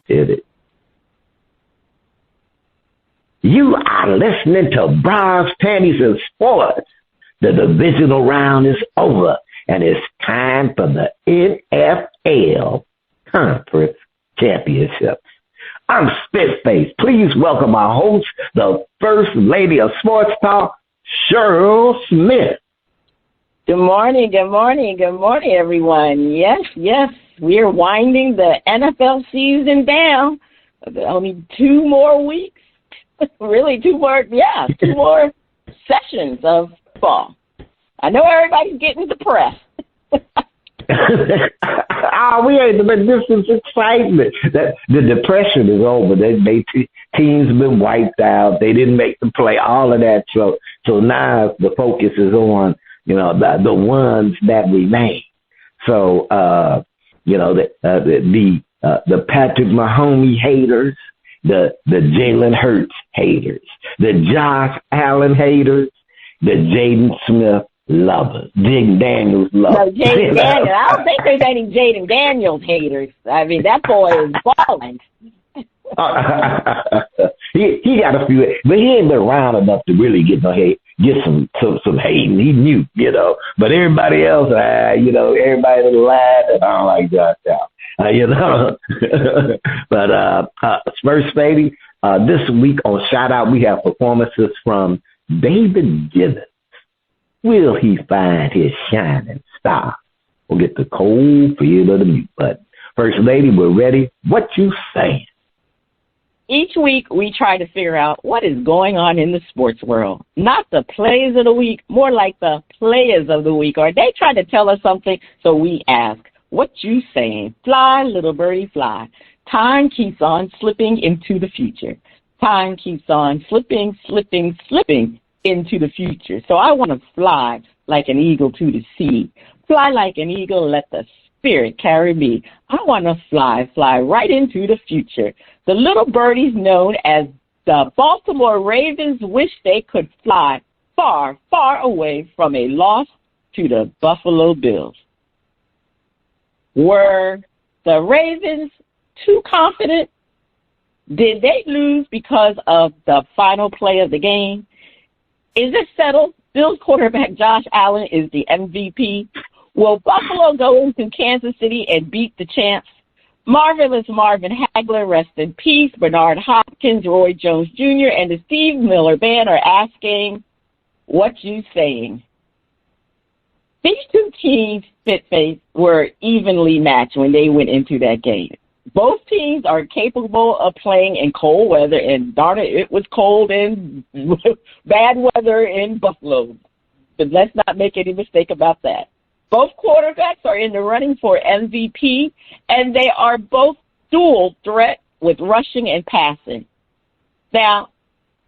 Hit it. You are listening to Bras, Panties and Sports. The divisional round is over, and it's time for the NFL Conference Championship. I'm Spitface. Please welcome our host, the First Lady of Sports Talk, Cheryl Smith. Good morning, everyone. Yes, we are winding the NFL season down. Only 2 more weeks. Really, 2 more sessions of fall. I know everybody's getting depressed. We ain't, but this is excitement. That the depression is over. Teams have been wiped out. They didn't make the play. All of that. So now the focus is on the ones that remain. So the Patrick Mahomes haters, the Jalen Hurts haters, the Josh Allen haters, the Jaden Smith lovers, Jaden Daniels lovers. No, Jaden Daniels. I don't think there's any Jaden Daniels haters. I mean, that boy is balling. He got a few, but he ain't been around enough to really get some hating. He knew, but everybody else, everybody that lied that I don't like Josh Allen, But First Lady, this week on Shout Out, we have performances from David Gibbons. Will he find his shining star? We'll get the cold feel of the mute button. First Lady, we're ready. What you saying? Each week, we try to figure out what is going on in the sports world. Not the plays of the week, more like the players of the week. Or they try to tell us something, so we ask, what you saying? Fly, little birdie, fly. Time keeps on slipping into the future. Time keeps on slipping into the future. So I want to fly like an eagle to the sea. Fly like an eagle, let the spirit carry me. I want to fly right into the future. The little birdies known as the Baltimore Ravens wish they could fly far, far away from a loss to the Buffalo Bills. Were the Ravens too confident? Did they lose because of the final play of the game? Is it settled? Bills quarterback Josh Allen is the MVP. Will Buffalo go into Kansas City and beat the champs? Marvelous Marvin Hagler, rest in peace. Bernard Hopkins, Roy Jones Jr., and the Steve Miller Band are asking, what you saying? These 2 teams, Spitface, were evenly matched when they went into that game. Both teams are capable of playing in cold weather, and darn it, it was cold and bad weather in Buffalo. But let's not make any mistake about that. Both quarterbacks are in the running for MVP, and they are both dual threat with rushing and passing. Now,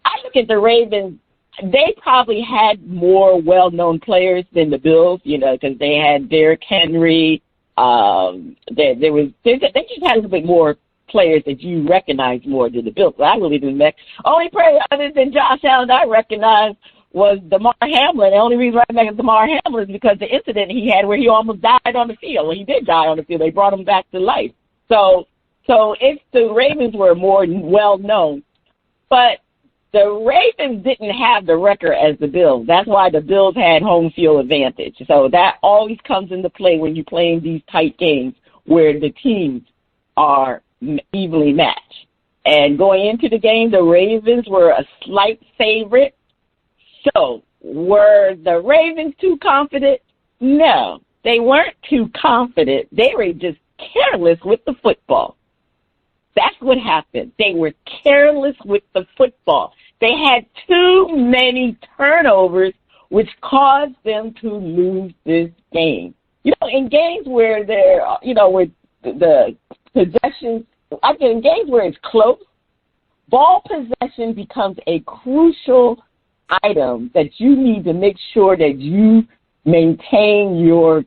I look at the Ravens. They probably had more well-known players than the Bills, because they had Derrick Henry. They just had a little bit more players that you recognize more than the Bills. So I really didn't. Only player other than Josh Allen I recognized was DeMar Hamlin. The only reason I recognize DeMar Hamlin is because the incident he had where he almost died on the field. Well, he did die on the field. They brought him back to life. So if the Ravens were more well-known, but the Ravens didn't have the record as the Bills. That's why the Bills had home field advantage. So that always comes into play when you're playing these tight games where the teams are evenly matched. And going into the game, the Ravens were a slight favorite. So were the Ravens too confident? No, they weren't too confident. They were just careless with the football. That's what happened. They were careless with the football. They had too many turnovers, which caused them to lose this game. In games where where the possessions, in games where it's close, ball possession becomes a crucial item that you need to make sure that you maintain your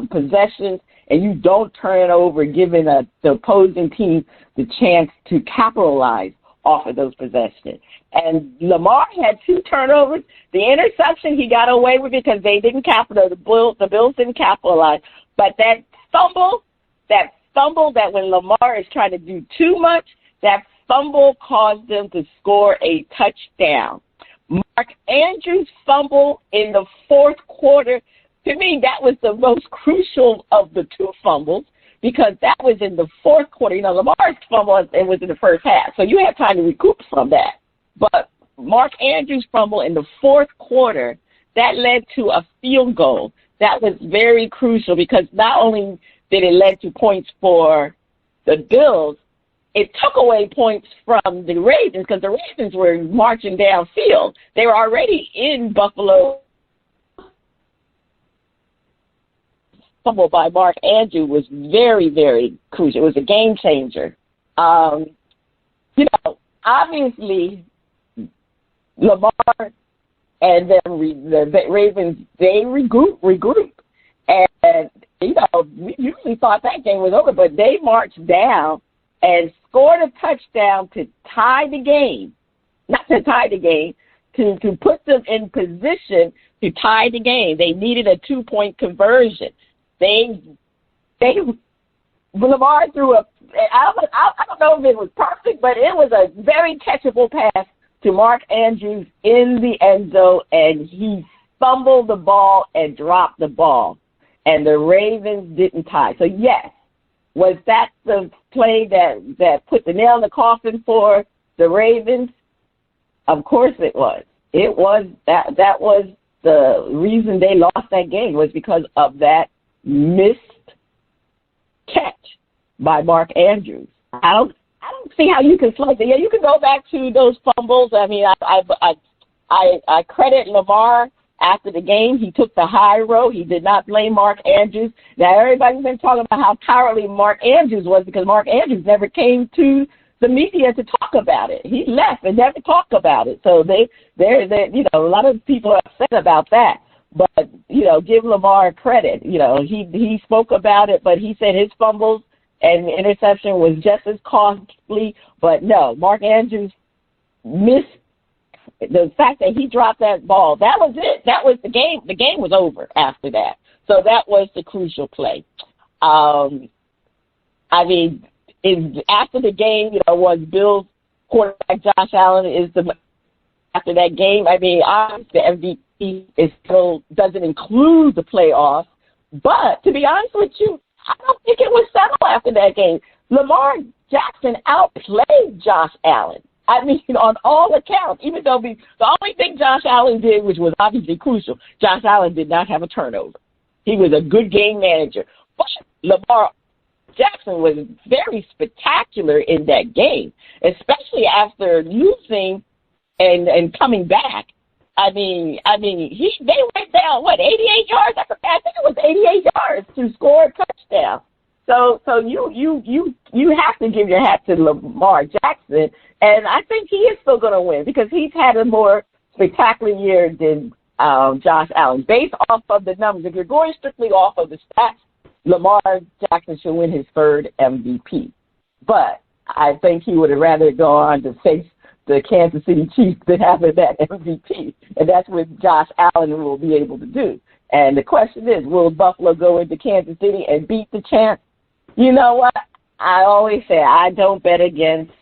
possessions and you don't turn it over, giving the opposing team the chance to capitalize off of those possessions. And Lamar had 2 turnovers. The interception, he got away with it because they didn't capitalize. The Bills didn't capitalize. But that fumble that when Lamar is trying to do too much, that fumble caused them to score a touchdown. Mark Andrews' fumble in the fourth quarter, to me, that was the most crucial of the two fumbles because that was in the fourth quarter. You know, Lamar's fumble, it was in the first half, so you had time to recoup from that. But Mark Andrews' fumble in the fourth quarter, that led to a field goal. That was very crucial because not only did it lead to points for the Bills, it took away points from the Ravens because the Ravens were marching downfield. They were already in Buffalo. Fumble by Mark Andrews was very, very crucial. It was a game changer. You know, obviously, Lamar and then the Ravens, they regroup. And, you know, we usually thought that game was over, but they marched down and scored a touchdown to tie the game. Not to tie the game, to put them in position to tie the game. They needed a 2-point conversion. Lamar threw I don't know if it was perfect, but it was a very catchable pass to Mark Andrews in the end zone, and he fumbled the ball and dropped the ball. And the Ravens didn't tie. So, yes, was that the play that put the nail in the coffin for the Ravens? Of course it was. It was that was the reason they lost that game was because of that missed catch by Mark Andrews. I don't see how you can slice it. Yeah, you can go back to those fumbles. I mean, I credit Lamar. After the game, he took the high road. He did not blame Mark Andrews. Now, everybody's been talking about how cowardly Mark Andrews was because Mark Andrews never came to the media to talk about it. He left and never talked about it. So you know, a lot of people are upset about that. But, you know, give Lamar credit. You know, he spoke about it, but he said his fumbles and interception was just as costly. But no, Mark Andrews missed. The fact that he dropped that ball, that was it. That was the game. The game was over after that. So that was the crucial play. I mean, after the game, you know, was Bill's quarterback Josh Allen after that game. I mean, obviously the MVP is still doesn't include the playoffs. But to be honest with you, I don't think it was settled after that game. Lamar Jackson outplayed Josh Allen. I mean, on all accounts, even though the only thing Josh Allen did, which was obviously crucial, Josh Allen did not have a turnover. He was a good game manager. But Lamar Jackson was very spectacular in that game, especially after losing and coming back. I mean, they went down, 88 yards? I think it was 88 yards to score a touchdown. So you have to give your hat to Lamar Jackson, and I think he is still going to win because he's had a more spectacular year than Josh Allen. Based off of the numbers, if you're going strictly off of the stats, Lamar Jackson should win his third MVP. But I think he would have rather gone to face the Kansas City Chiefs than having that MVP, and that's what Josh Allen will be able to do. And the question is, will Buffalo go into Kansas City and beat the champs? You know what? I always say I don't bet against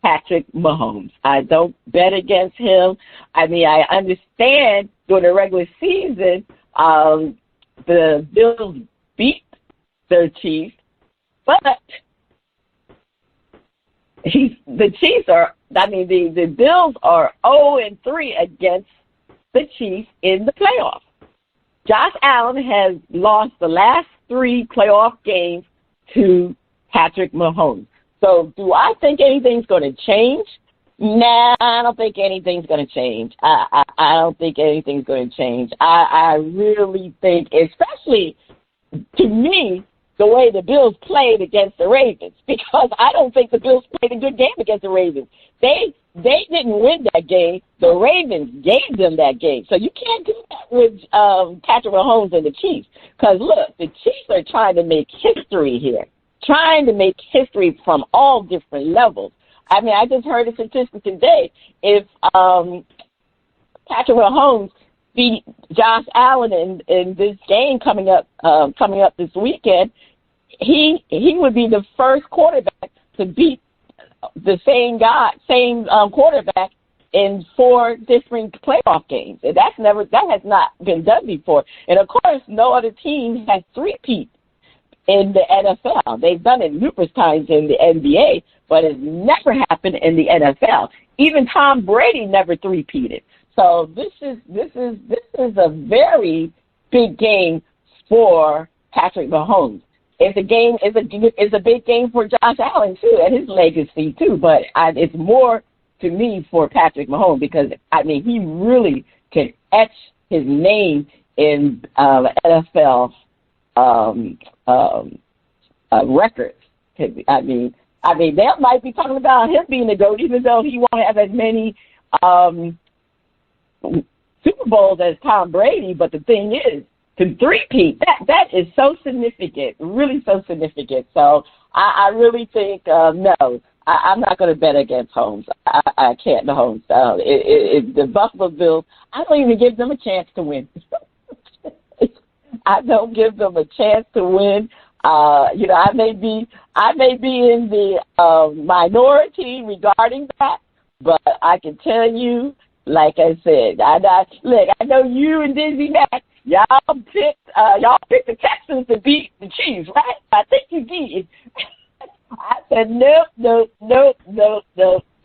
Patrick Mahomes. I don't bet against him. I mean, I understand during the regular season, the Bills beat their Chiefs, but the Bills are 0-3 against the Chiefs in the playoffs. Josh Allen has lost the last 3 playoff games to Patrick Mahomes. So do I think anything's going to change? Nah, I don't think anything's going to change. I don't think anything's going to change. I really think, especially to me, the way the Bills played against the Ravens, because I don't think the Bills played a good game against the Ravens. They didn't win that game. The Ravens gave them that game. So you can't do that with Patrick Mahomes and the Chiefs. Because, look, the Chiefs are trying to make history here, trying to make history from all different levels. I mean, I just heard a statistic today. If Patrick Mahomes beat Josh Allen in this game coming up this weekend, he would be the first quarterback to beat the same quarterback in 4 different playoff games. And that has not been done before. And of course, no other team has three-peat in the NFL. They've done it numerous times in the NBA, but it's never happened in the NFL. Even Tom Brady never three-peated. So this is a very big game for Patrick Mahomes. It's a big game for Josh Allen too, and his legacy too. But it's more to me for Patrick Mahomes because he really can etch his name in NFL records. They might be talking about him being the GOAT, even though he won't have as many Super Bowls as Tom Brady. But the thing is, to three-peat, that is so significant, really so significant. So I really think, no, I'm not going to bet against Holmes. I can't, the Holmes. The Buffalo Bills, I don't even give them a chance to win. I don't give them a chance to win. I may be in the minority regarding that, but I can tell you, like I said, I know you and DizzieMac, y'all picked the Texans to beat the Chiefs, right? I think you did. I said nope.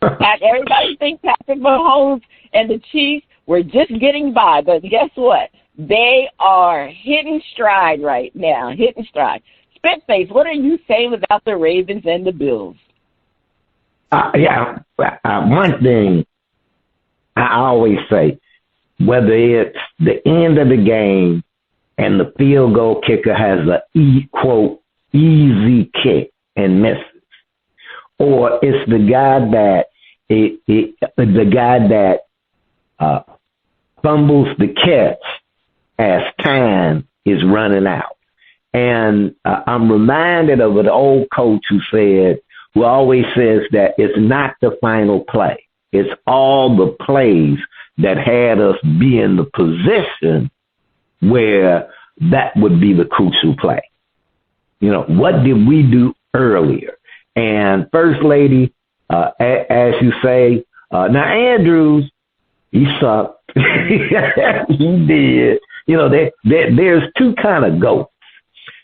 Everybody thinks Patrick Mahomes and the Chiefs were just getting by, but guess what? They are hitting stride right now, Spitface, what are you saying about the Ravens and the Bills? One thing I always say, whether it's the end of the game and the field goal kicker has quote, easy kick and misses, or it's the guy that fumbles the catch as time is running out. And I'm reminded of an old coach who always says that it's not the final play. It's all the plays that had us be in the position where that would be the crucial play. What did we do earlier? And First Lady, as you say, now Andrews, he sucked. He did. There's 2 kind of goats.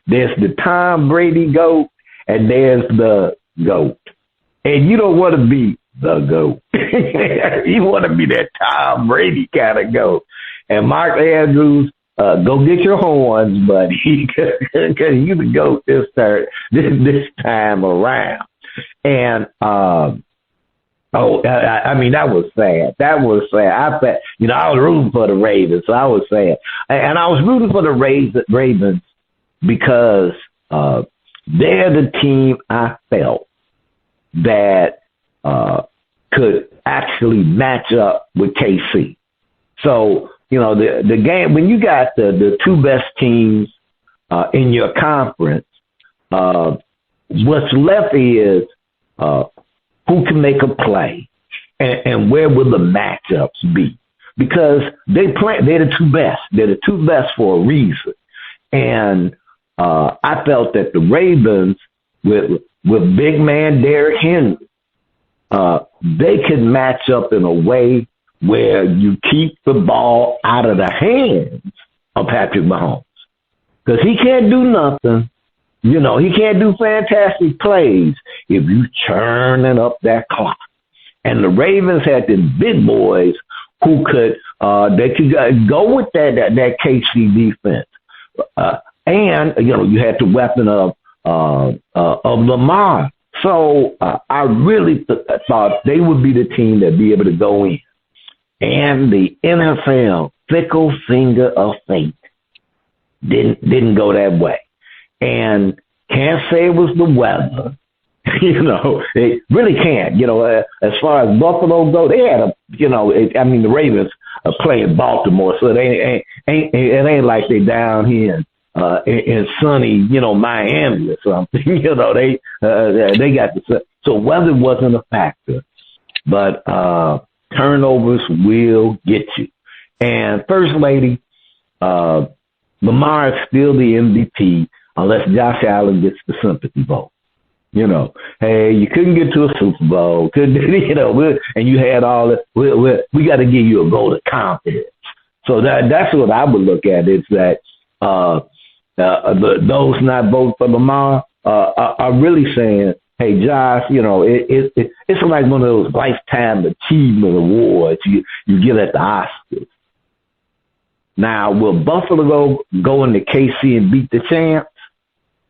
There's the Tom Brady GOAT, and there's the GOAT. And you don't want to be the GOAT. You want to be that Tom Brady kind of GOAT. And Mark Andrews, go get your horns, buddy, because you the GOAT this time around. And that was sad. That was sad. I was rooting for the Ravens, so I was sad. And I was rooting for the Ravens because they're the team I felt that could actually match up with KC. So, the game, when you got the 2 best teams in your conference, what's left is who can make a play and where will the matchups be? Because they're the 2 best. They're the 2 best for a reason. And I felt that the Ravens, with big man Derrick Henry, they could match up in a way where you keep the ball out of the hands of Patrick Mahomes. Because he can't do nothing. He can't do fantastic plays if you churning up that clock. And the Ravens had the big boys who could go with that KC defense. And you had the weapon of Lamar. So I really thought they would be the team that'd be able to go in. And the NFL, fickle finger of fate, didn't go that way. And can't say it was the weather. They really can't. As far as Buffalo go, they had the Ravens are playing Baltimore, so it ain't like they down here in sunny, Miami or something. They got so weather wasn't a factor, but turnovers will get you. And First Lady, Lamar is still the MVP. unless Josh Allen gets the sympathy vote. You know, hey, you couldn't get to a Super Bowl, and you had all this. We got to give you a vote of confidence. So that's what I would look at. Is that those not voting for Lamar are really saying, hey, Josh, it's like one of those lifetime achievement awards you get at the Oscars. Now, will Buffalo go into KC and beat the champs?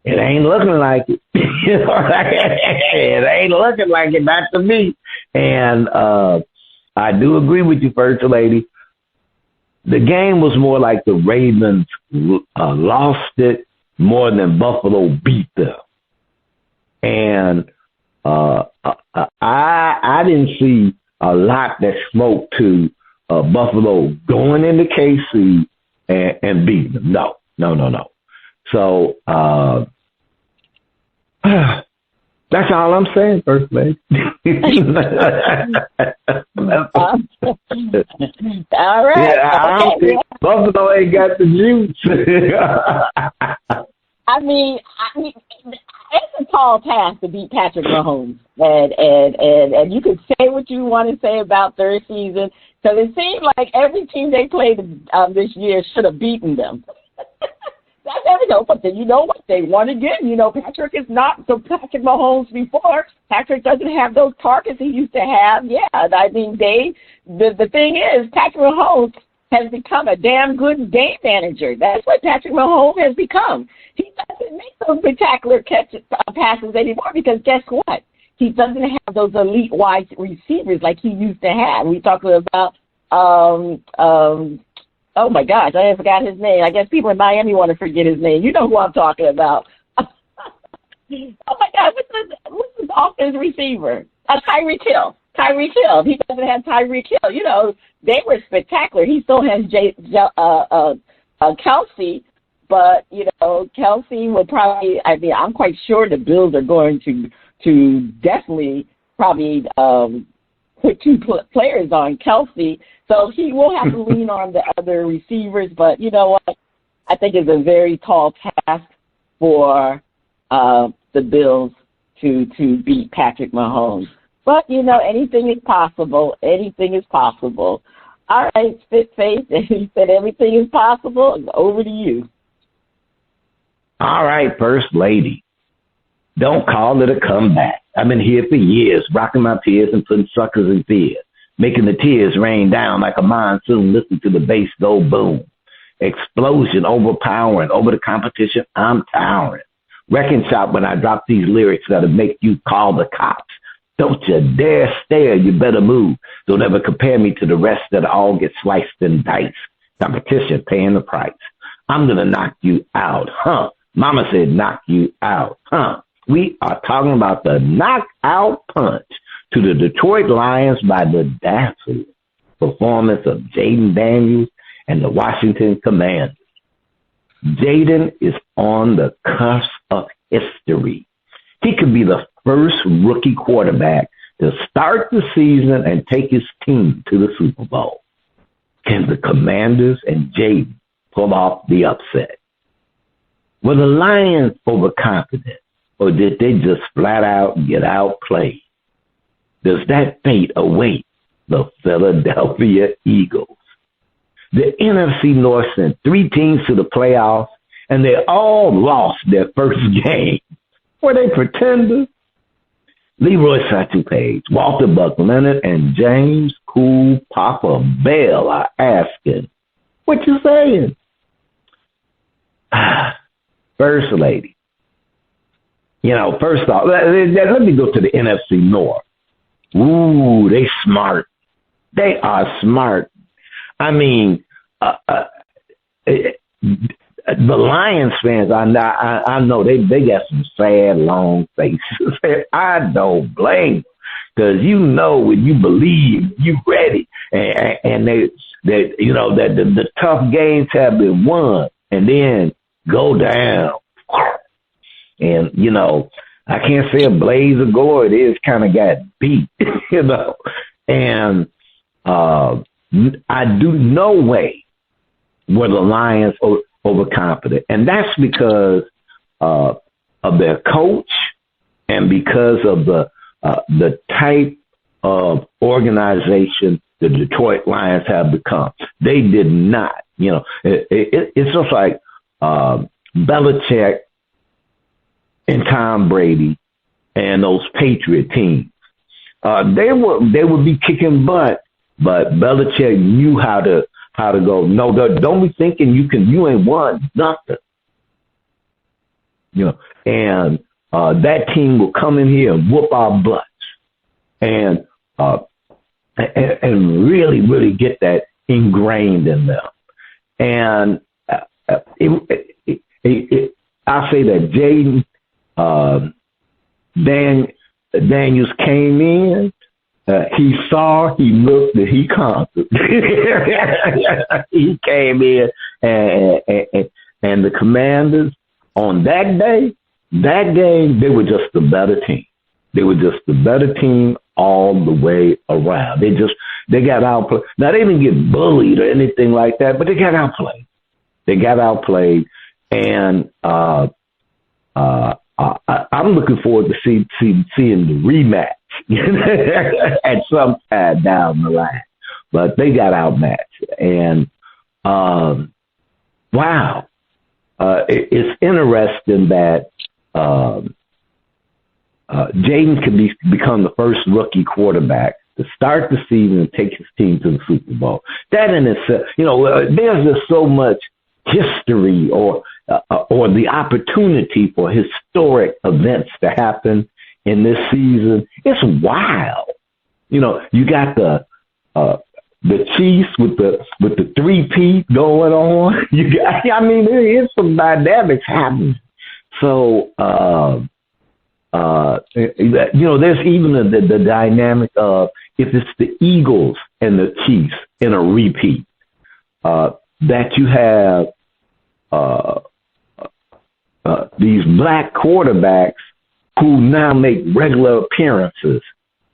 It ain't looking like it. It ain't looking like it, not to me. And I do agree with you, First Lady. The game was more like the Ravens lost it more than Buffalo beat them. And I didn't see a lot that spoke to Buffalo going into KC and beating them. No. So that's all I'm saying, First Lady. All right. Yeah, I don't think Buffalo ain't got the juice. I mean, it's a tall task to beat Patrick Mahomes, and you can say what you want to say about their season. So it seems like every team they played this year should have beaten them. That's everything. But then you know what? They won again. Patrick is not the Patrick Mahomes before. Patrick doesn't have those targets he used to have. Yeah, I mean, the thing is, Patrick Mahomes has become a damn good game manager. That's what Patrick Mahomes has become. He doesn't make those spectacular passes anymore because guess what? He doesn't have those elite wide receivers like he used to have. We talked about oh my gosh, I forgot his name. I guess people in Miami want to forget his name. You know who I'm talking about. Oh my God, what's the Dolphins receiver? Tyreek Hill. Tyreek Hill. He doesn't have Tyreek Hill. They were spectacular. He still has Kelsey, but Kelsey will probably. I mean, I'm quite sure the Bills are going to definitely probably put two players on Kelsey. So he will have to lean on the other receivers, but you know what? I think it's a very tall task for the Bills to beat Patrick Mahomes. But, anything is possible. Anything is possible. All right, Spitface, you said everything is possible. Over to you. All right, First Lady. Don't call it a comeback. I've been here for years, rocking my tears and putting suckers in fear, making the tears rain down like a monsoon. Listen to the bass go boom. Explosion, overpowering, over the competition, I'm towering. Wrecking shop when I drop these lyrics that'll make you call the cops. Don't you dare stare, you better move. Don't ever compare me to the rest that all get sliced and diced. Competition paying the price. I'm gonna knock you out, huh? Mama said knock you out, huh? We are talking about the knockout punch to the Detroit Lions by the dazzling performance of Jaden Daniels and the Washington Commanders. Jaden is on the cusp of history. He could be the first rookie quarterback to start the season and take his team to the Super Bowl. Can the Commanders and Jaden pull off the upset? Were the Lions overconfident, or did they just flat out get outplayed? Does that fate await the Philadelphia Eagles? The NFC North sent 3 teams to the playoffs, and they all lost their first game. Were they pretenders? Leroy Satchel-Paige, Walter Buck-Leonard, and James Cool Papa Bell are asking, what you saying? First Lady. First off, let me go to the NFC North. Ooh, they smart. They are smart. I mean, the Lions fans, I know they got some sad, long faces. I don't blame them, because when you believe, you ready, and they that the tough games have been won, and then go down, and I can't say a blaze of glory. It is kind of got beat, and I do no way were the Lions overconfident. And that's because of their coach and because of the type of organization the Detroit Lions have become. They did not, it's just like Belichick and Tom Brady and those Patriot teams. They would be kicking butt, but Belichick knew how to go. No, don't be thinking you ain't won nothing. And that team will come in here and whoop our butts and really, really get that ingrained in them. And I say that Jaden Daniels came in. He saw, he looked, and he conquered. He came in, and the Commanders on that day, that game, they were just the better team. They were just the better team all the way around. They got outplayed. Now, they didn't get bullied or anything like that, but they got outplayed. They got outplayed, and I'm looking forward to seeing the rematch at some time down the line. But they got outmatched, and wow, it's interesting that Jaden could become the first rookie quarterback to start the season and take his team to the Super Bowl. That in itself, there's just so much history or the opportunity for historic events to happen in this season. It's wild. You got the Chiefs with the three-peat going on. There is some dynamics happening. So, there's even the dynamic of if it's the Eagles and the Chiefs in a repeat, that you have these black quarterbacks who now make regular appearances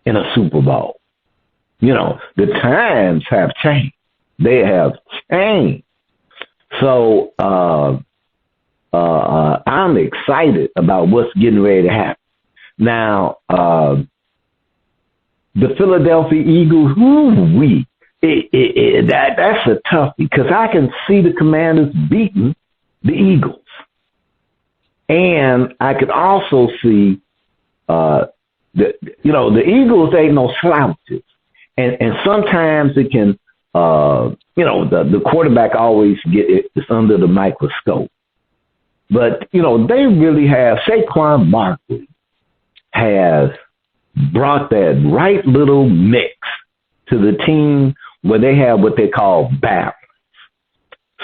in a Super Bowl. The times have changed. They have changed. So I'm excited about what's getting ready to happen. Now, the Philadelphia Eagles, that's a toughie because I can see the Commanders beating the Eagles. And I could also see, the Eagles ain't no slouches. And sometimes it can, the quarterback always it's under the microscope. But, they really have, Saquon Barkley has brought that right little mix to the team where they have what they call balance.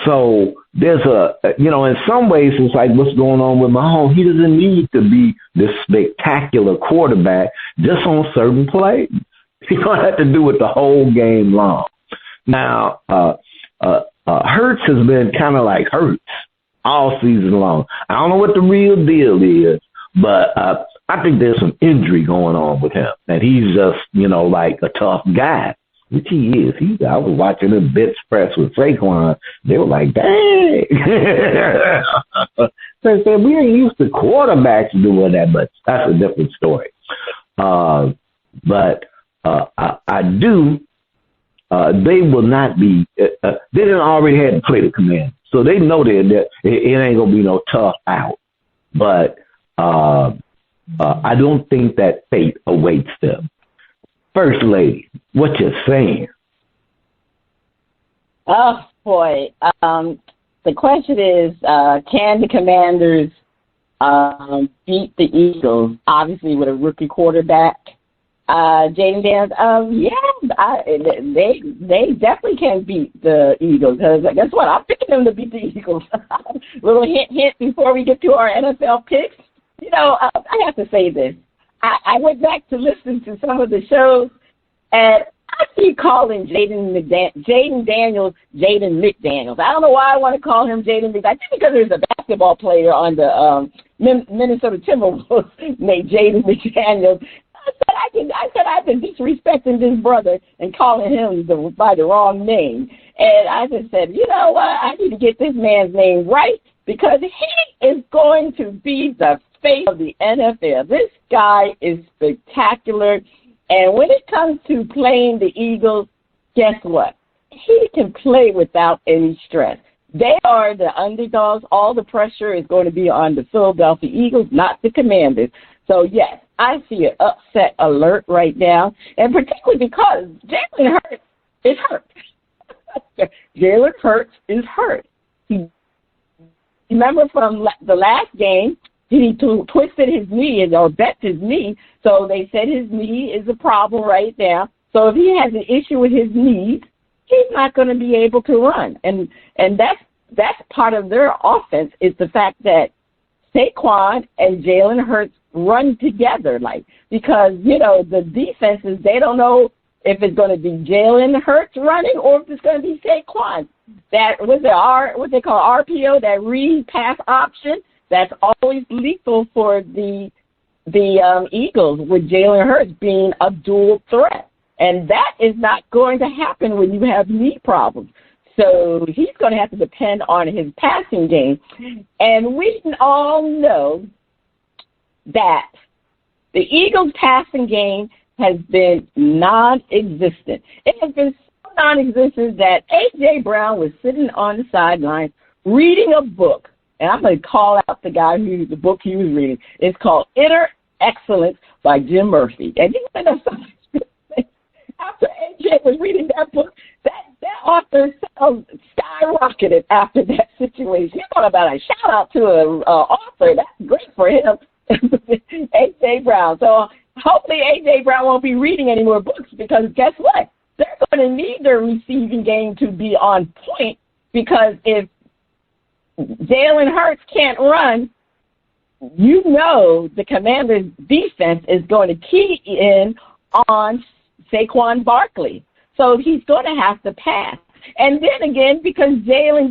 So there's in some ways it's like what's going on with Mahomes. He doesn't need to be this spectacular quarterback just on certain plays. He don't have to do it the whole game long. Now, Hurts has been kind of like Hurts all season long. I don't know what the real deal is, but I think there's some injury going on with him. And he's just, like a tough guy, which he is. I was watching him bench press with Saquon. They were like, dang. So I said, we ain't used to quarterbacks doing that, but that's a different story. But I do. They will not be. They didn't already had to play the Commanders, so they know that it ain't gonna be no tough out. But I don't think that fate awaits them. First Lady, what you saying? Oh boy, the question is, can the Commanders beat the Eagles? Obviously, with a rookie quarterback. Jaden Daniels, they definitely can beat the Eagles. Because guess what? I'm picking them to beat the Eagles. Little hint before we get to our NFL picks. I have to say this. I went back to listen to some of the shows, and I keep calling Jaden Daniels Jaden McDaniels. I don't know why I want to call him Jaden McDaniels. I think because there's a basketball player on the Minnesota Timberwolves named Jaden McDaniels. I said I've been disrespecting this brother and calling him by the wrong name. And I just said, you know what? I need to get this man's name right because he is going to be the face of the NFL. This guy is spectacular. And when it comes to playing the Eagles, guess what? He can play without any stress. They are the underdogs. All the pressure is going to be on the Philadelphia Eagles, not the Commanders. So, yes, I see an upset alert right now, and particularly because Jalen Hurts is hurt. Jalen Hurts is hurt. Remember from the last game, he twisted his knee or bent his knee, so they said his knee is a problem right now. So if he has an issue with his knees, he's not going to be able to run. And that's part of their offense is the fact that Saquon and Jalen Hurts run together, because, the defenses, they don't know if it's going to be Jalen Hurts running or if it's going to be Saquon. That was what they call RPO, that read pass option. That's always lethal for the Eagles, with Jalen Hurts being a dual threat. And that is not going to happen when you have knee problems. So he's going to have to depend on his passing game. And we all know that the Eagles' passing game has been non-existent. It has been so non-existent that A.J. Brown was sitting on the sideline reading a book. And I'm going to call out the guy the book he was reading. It's called Inner Excellence by Jim Murphy. And you know something? After A.J. was reading that book, that author skyrocketed after that situation. You're talking about a shout-out to an author. That's great for him, A.J. Brown. So hopefully A.J. Brown won't be reading any more books, because guess what? They're going to need their receiving game to be on point, because if Jalen Hurts can't run, the Commanders' defense is going to key in on Saquon Barkley. So he's going to have to pass. And then again, because Jaden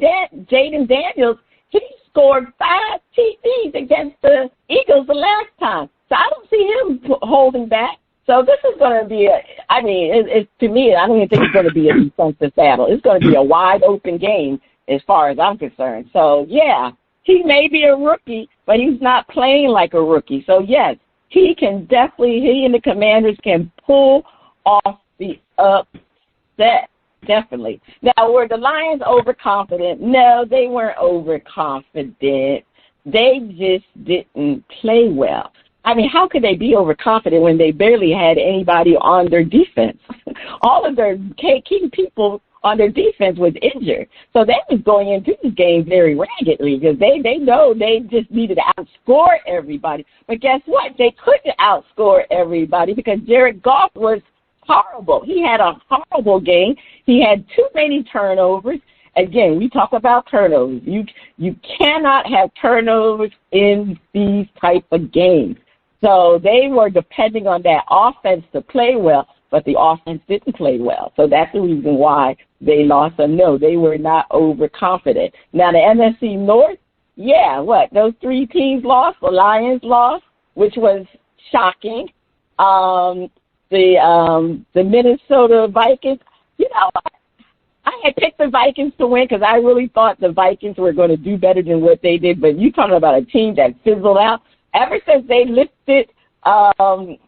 Daniels, he scored 5 TDs against the Eagles the last time. So I don't see him holding back. So this is going to be to me, I don't even think it's going to be a defensive battle. It's going to be a wide open game as far as I'm concerned. So, yeah, he may be a rookie, but he's not playing like a rookie. So, yes, he and the Commanders can pull off the upset, definitely. Now, were the Lions overconfident? No, they weren't overconfident. They just didn't play well. I mean, how could they be overconfident when they barely had anybody on their defense? All of their key people on their defense was injured. So they was going into this game very raggedly, because they know they just needed to outscore everybody. But guess what? They couldn't outscore everybody because Jared Goff was horrible. He had a horrible game. He had too many turnovers. Again, we talk about turnovers. You cannot have turnovers in these type of games. So they were depending on that offense to play well, but the offense didn't play well. So that's the reason why they lost. No, they were not overconfident. Now, the NFC North, those 3 teams lost. The Lions lost, which was shocking. The Minnesota Vikings, I had picked the Vikings to win because I really thought the Vikings were going to do better than what they did. But you're talking about a team that fizzled out. Ever since they lifted Darnold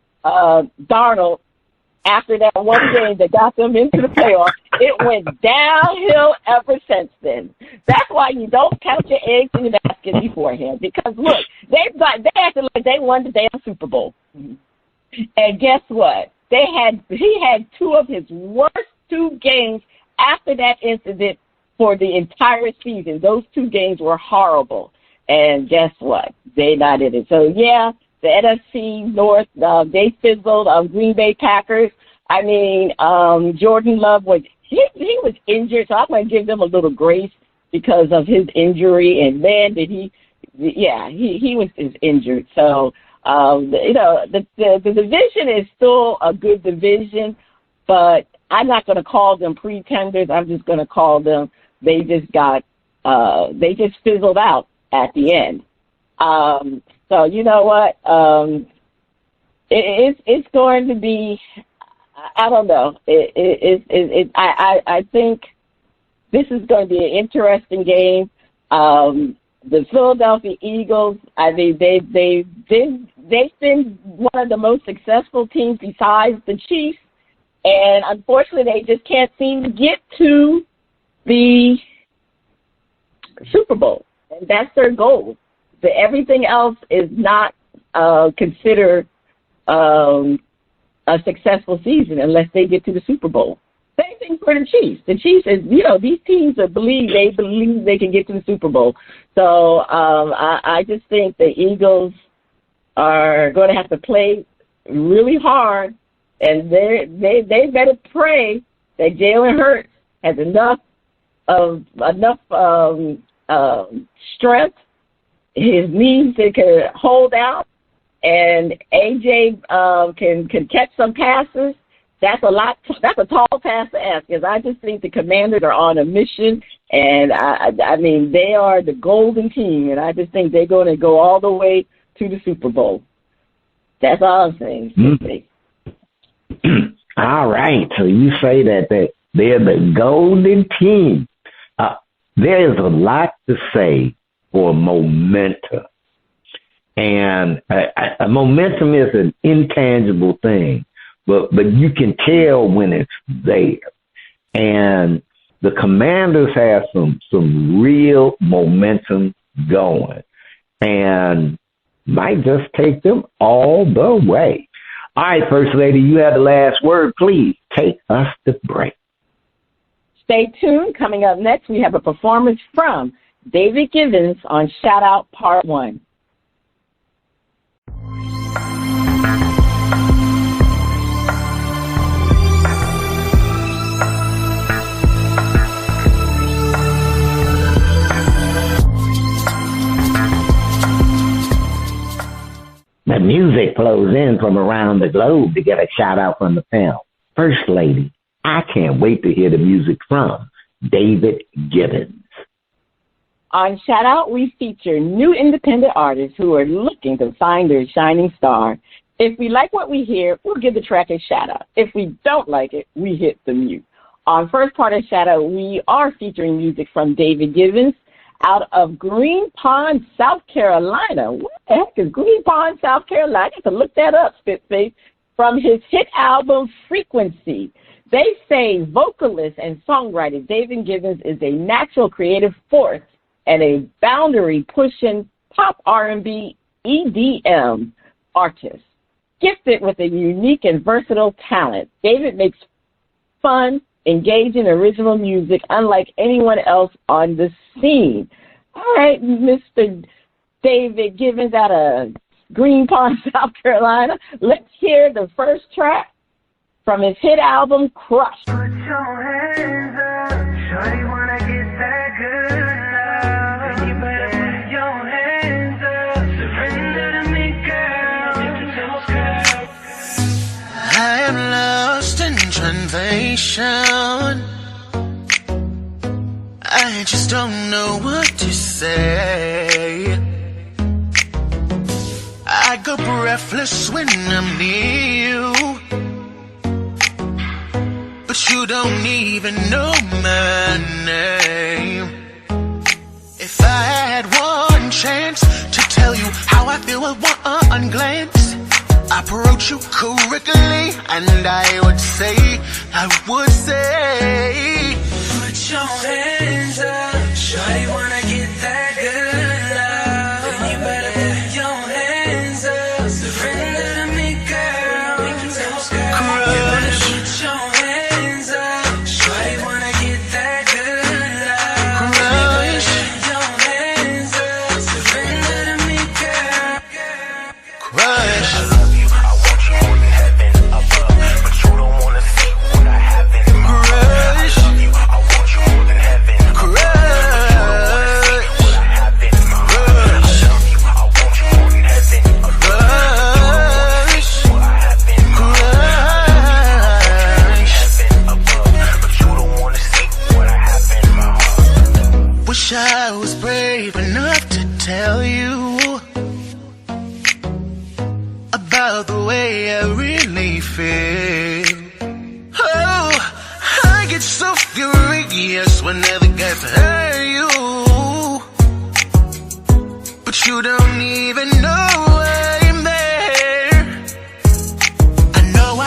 after that one game that got them into the playoffs, it went downhill ever since then. That's why you don't count your eggs in the basket beforehand. Because look, they acted like they won the damn Super Bowl. And guess what? He had 2 of his worst 2 games after that incident for the entire season. Those 2 games were horrible. And guess what? They not in it. So, yeah, the NFC North, they fizzled. Green Bay Packers, Jordan Love he was injured, so I'm going to give them a little grace because of his injury. And, man, he was injured. So, the division is still a good division, but I'm not going to call them pretenders. I'm just going to call them, they just fizzled out at the end. So you know what? It's going to be, I don't know. I think this is going to be an interesting game. the Philadelphia Eagles, I mean, they've been one of the most successful teams besides the Chiefs, and unfortunately, they just can't seem to get to the Super Bowl, and that's their goal. Everything else is not considered a successful season unless they get to the Super Bowl. Same thing for the Chiefs. The Chiefs is, these teams believe they can get to the Super Bowl. So I just think the Eagles are going to have to play really hard, and they better pray that Jalen Hurts has enough strength, his knees that can hold out, and AJ can catch some passes. That's a tall task to ask, because I just think the Commanders are on a mission, and I mean, they are the golden team, and I just think they're going to go all the way to the Super Bowl. That's all I'm saying. All right. So you say that they're the golden team. There's a lot to say for momentum. And momentum is an intangible thing, but you can tell when it's there. And the Commanders have some real momentum going, and might just take them all the way. All right, First Lady, you have the last word. Please take us to break. Stay tuned. Coming up next, we have a performance from David Givens on Shout Out Part 1. The music flows in from around the globe to get a shout out from the panel. First Lady, I can't wait to hear the music from David Givens. On Shout Out, we feature new independent artists who are looking to find their shining star. If we like what we hear, we'll give the track a shout out. If we don't like it, we hit the mute. On first part of Shout Out, we are featuring music from David Givens out of Green Pond, South Carolina. What the heck is Green Pond, South Carolina? I have to look that up, Spitface. From his hit album, Frequency. They say vocalist and songwriter David Givens is a natural creative force and a boundary-pushing pop R&B EDM artist. Gifted with a unique and versatile talent, David makes fun, engaging, original music unlike anyone else on the scene. All right, Mr. David Givens out of Green Pond, South Carolina. Let's hear the first track from his hit album, Crush. Put your hands up, shorty wanna get that good love. And you better put your hands up, surrender to me, girl. I am lost in translation. I just don't know what to say. I go breathless when I'm near you, but you don't even know my name. If I had one chance to tell you how I feel with one glance, I approach you correctly, and I would say, put your hands up, shawty wanna get that good love. And you better put your hands up, surrender to me, girl. Crush. Put your hands up, shawty wanna get that good love. Crush. Put your hands up, surrender to me, girl. Crush. I love you, I want you more than heaven above, but you don't wanna see what I have in my heart. I love you, I want you more than heaven above.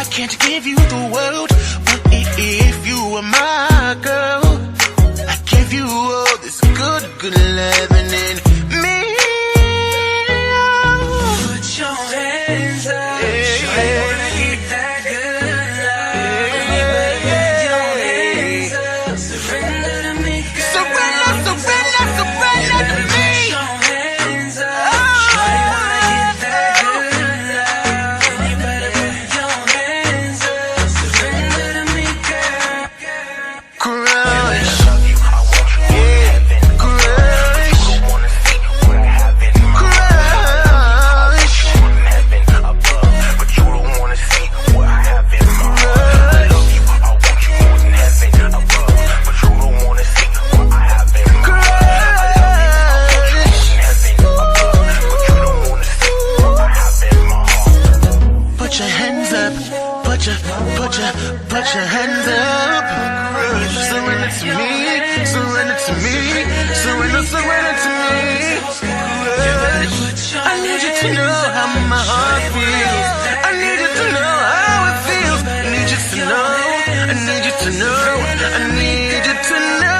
I can't give you the world, but if you were my girl, I give you all this good loving in me. Put your hands up, shawty wanna get that good love. You better put your hands up, surrender to me, girl. Surrender to me. Put your hands up, surrender to me, surrender to me, surrender to me. I need you to know how my heart feels. I need you to know how it feels. I need you to know, I need you to know, I need you to know.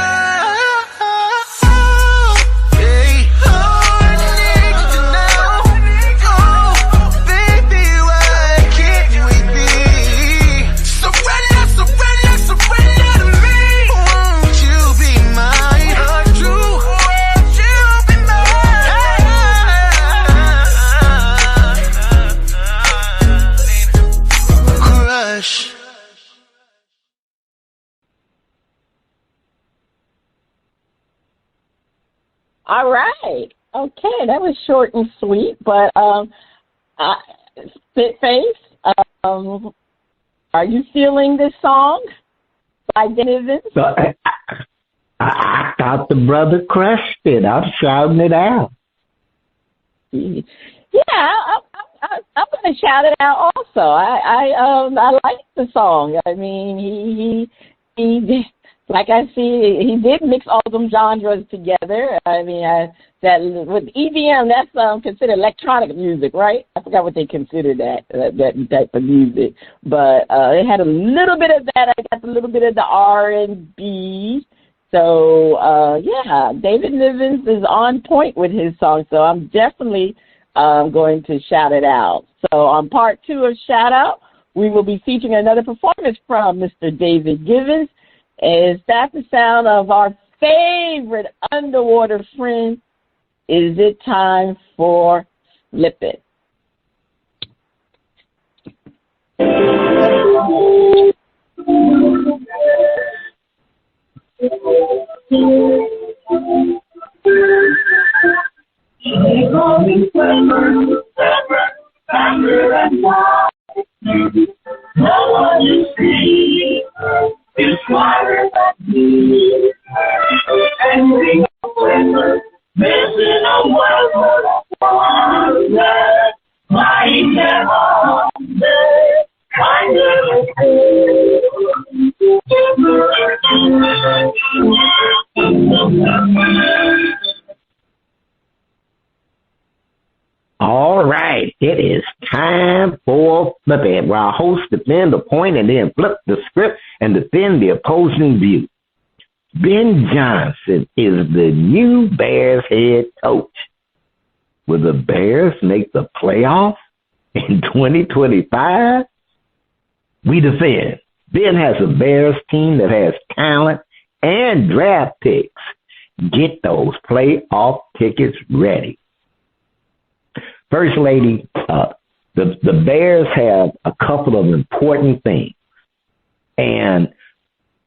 All right. Okay, that was short and sweet, but Spitface, are you feeling this song by Dennis? So I thought the brother crushed it. I'm shouting it out. Yeah, I'm going to shout it out also. I like the song. I mean, he like I see, he did mix all them genres together. I mean, that with EDM, that's considered electronic music, right? I forgot what they consider that type of music. But it had a little bit of that. I got a little bit of the R&B. So, yeah, David Nivens is on point with his song. So I'm definitely going to shout it out. So on part 2 of Shout Out, we will be featuring another performance from Mr. David Givens. Is that the sound of our favorite underwater friend? Is it time for Flip It? No one you see is smarter than me. And we know missing a world of wonder. My never kind of All right, it is time for Flip It, where our hosts defend the point and then flip the script and defend the opposing view. Ben Johnson is the new Bears head coach. Will the Bears make the playoffs in 2025? We defend. Ben has a Bears team that has talent and draft picks. Get those playoff tickets ready. First Lady, the Bears have a couple of important things. And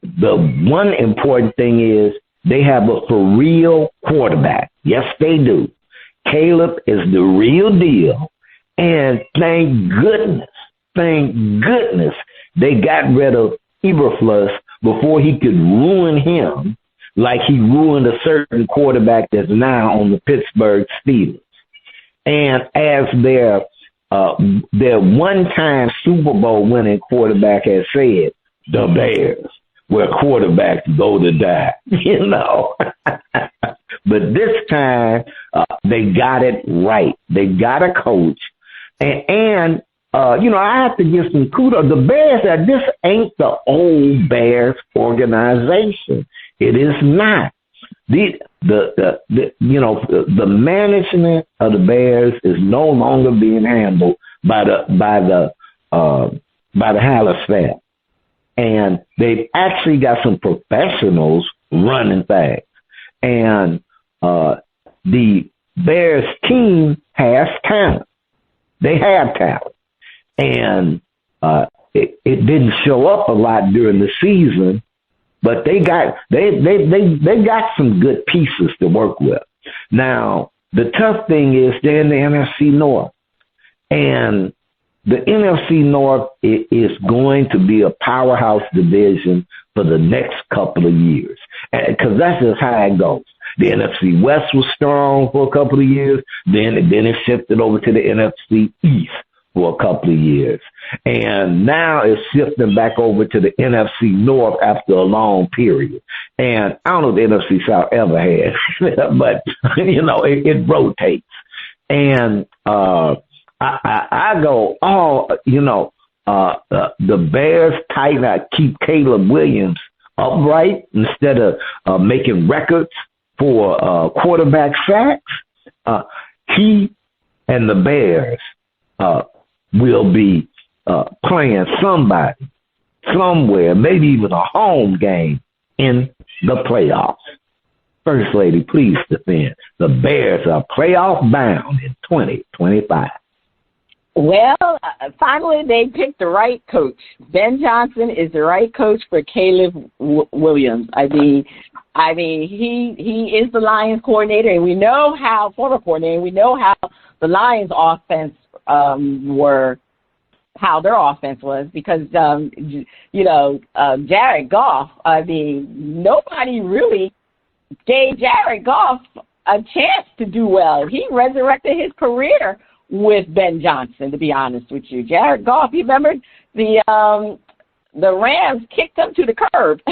the one important thing is they have a for real quarterback. Yes, they do. Caleb is the real deal. And thank goodness they got rid of Eberflus before he could ruin him like he ruined a certain quarterback that's now on the Pittsburgh Steelers. And as their one-time Super Bowl winning quarterback has said, the Bears, where quarterbacks go to die, you know. But this time, they got it right. They got a coach, and I have to give some kudos. The Bears, this ain't the old Bears organization. It is not. The management of the Bears is no longer being handled by the Hallis staff, and they've actually got some professionals running things. And the Bears team has talent. They have talent, and it didn't show up a lot during the season. But they got some good pieces to work with. Now, the tough thing is they're in the NFC North. And the NFC North is going to be a powerhouse division for the next couple of years. Because that's just how it goes. The NFC West was strong for a couple of years. Then it shifted over to the NFC East for a couple of years. And now it's shifting back over to the NFC North after a long period. And I don't know if the NFC South ever had, but, it rotates. And I go, the Bears tighten out, keep Caleb Williams upright instead of making records for quarterback sacks. He and the Bears will be playing somebody, somewhere, maybe even a home game in the playoffs. First Lady, please defend. The Bears are playoff bound in 2025. Well, finally they picked the right coach. Ben Johnson is the right coach for Caleb Williams. I mean, he is the Lions coordinator, and we know how former coordinator. We know how the Lions offense how their offense was because, Jared Goff, nobody really gave Jared Goff a chance to do well. He resurrected his career with Ben Johnson, to be honest with you. Jared Goff, you remember the Rams kicked him to the curb.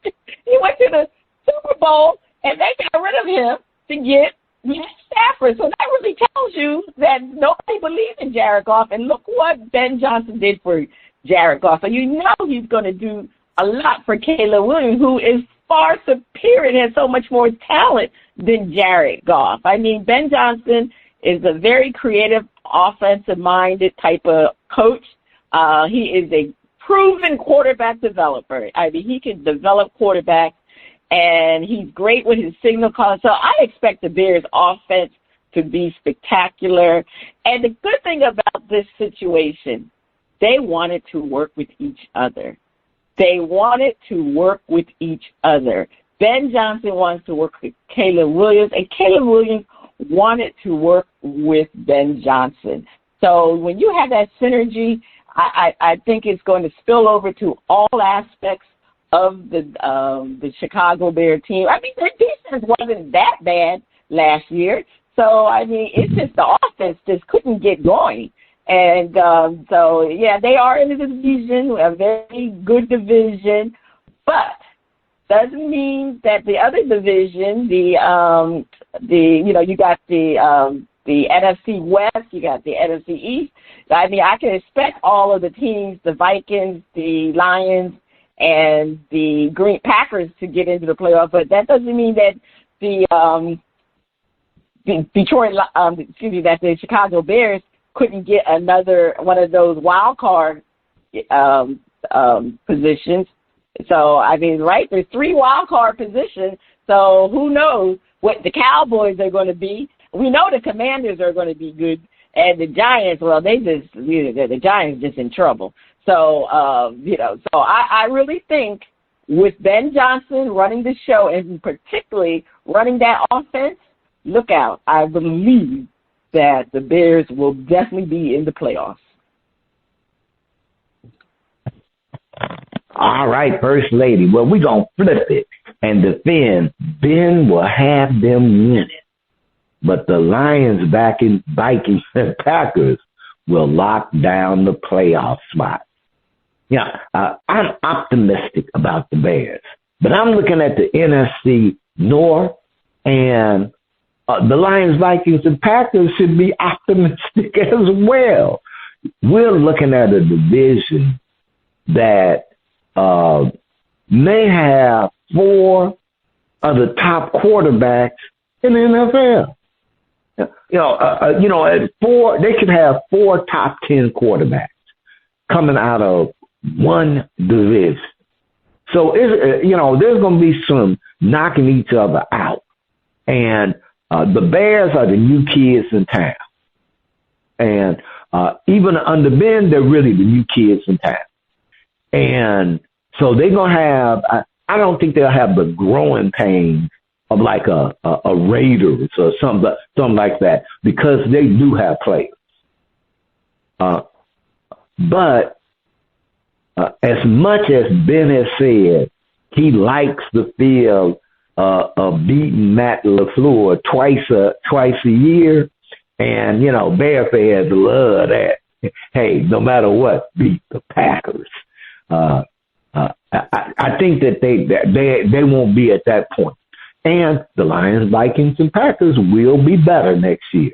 He went to the Super Bowl, and they got rid of him to get Matt Stafford. So that really tells you that nobody believed in Jared Goff. And look what Ben Johnson did for Jared Goff. So he's going to do a lot for Caleb Williams, who is far superior and has so much more talent than Jared Goff. Ben Johnson is a very creative, offensive-minded type of coach. He is a proven quarterback developer. He can develop quarterbacks, and he's great with his signal calling. So I expect the Bears' offense to be spectacular. And the good thing about this situation, they wanted to work with each other. Ben Johnson wants to work with Caleb Williams, and Caleb Williams wanted to work with Ben Johnson. So when you have that synergy, I think it's going to spill over to all aspects of the Chicago Bear team. Their defense wasn't that bad last year. So, it's just the offense just couldn't get going. And they are in a division, a very good division, but doesn't mean that the other division, you got the NFC West, you got the NFC East. I can expect all of the teams, the Vikings, the Lions, and the Green Packers to get into the playoffs, but that doesn't mean that the Chicago Bears couldn't get another one of those wild card positions. So, there's 3 wild card positions, so who knows what the Cowboys are going to be. We know the Commanders are going to be good, and the Giants, the Giants just in trouble. So, so I really think with Ben Johnson running the show and particularly running that offense, look out. I believe that the Bears will definitely be in the playoffs. All right, First Lady. Well, we're going to flip it and defend. Ben will have them win it. But the Lions, Vikings, and Packers will lock down the playoff spot. Yeah, I'm optimistic about the Bears. But I'm looking at the NFC North, and the Lions, Vikings, and Packers should be optimistic as well. we're looking at a division that may have 4 of the top quarterbacks in the NFL. At 4, they could have 4 top 10 quarterbacks coming out of one division. So there's going to be some knocking each other out, and the Bears are the new kids in town, and even under Ben, they're really the new kids in town, and so they're going to have. I don't think they'll have the growing pains of like a Raiders or something like that, because they do have players. But as much as Ben has said he likes the feel of beating Matt LaFleur twice a year, and Bear fans love that. Hey, no matter what, beat the Packers. I think that they won't be at that point. And the Lions, Vikings, and Packers will be better next year.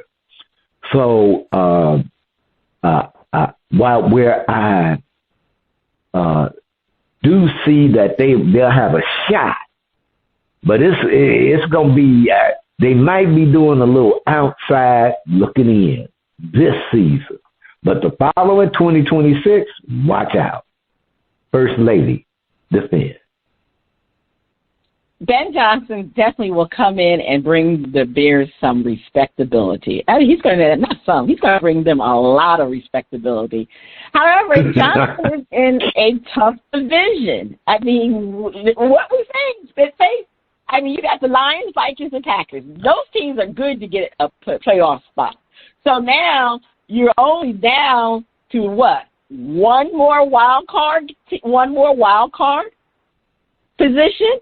So while where I do see that they'll have a shot, but it's going to be they might be doing a little outside looking in this season. But the following 2026, watch out. First Lady, defend. Ben Johnson definitely will come in and bring the Bears some respectability. I mean, he's going to bring them a lot of respectability. However, Johnson is in a tough division. I mean, what we're saying, Spitface, I mean, you got the Lions, Vikings, and Packers. Those teams are good to get a playoff spot. So now you're only down to what? One more wild card position,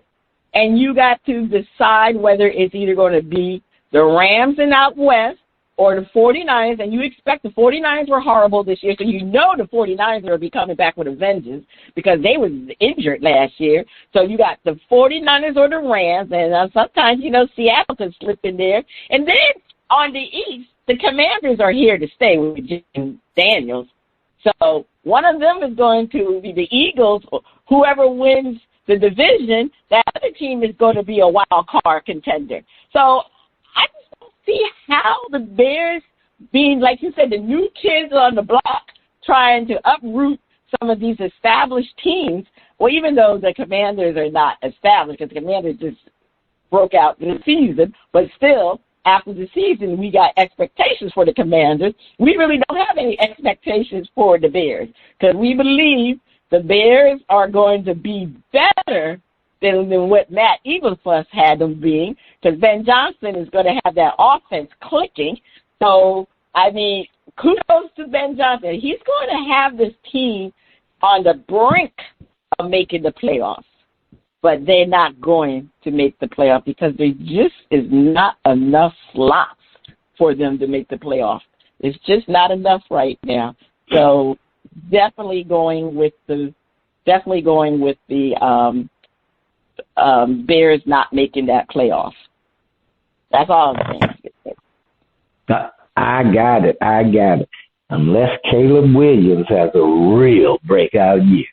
and you got to decide whether it's either going to be the Rams in out west or the 49ers, and you expect the 49ers were horrible this year, so you know the 49ers will be coming back with a vengeance because they were injured last year. So you got the 49ers or the Rams, and sometimes, Seattle can slip in there. And then on the East, the Commanders are here to stay with Jim Daniels. So one of them is going to be the Eagles. Whoever wins the division, that other team is going to be a wild card contender. So I just don't see how the Bears, being, like you said, the new kids on the block, trying to uproot some of these established teams. Well, even though the Commanders are not established, because the Commanders just broke out this season, but still, after the season, we got expectations for the Commanders. We really don't have any expectations for the Bears because we believe the Bears are going to be better than what Matt Eberflus had them being, because Ben Johnson is going to have that offense clicking. So, I mean, kudos to Ben Johnson. He's going to have this team on the brink of making the playoffs. But they're not going to make the playoff because there just is not enough slots for them to make the playoff. It's just not enough right now. So definitely going with the Bears not making that playoff. That's all I'm saying. I got it. Unless Caleb Williams has a real breakout year.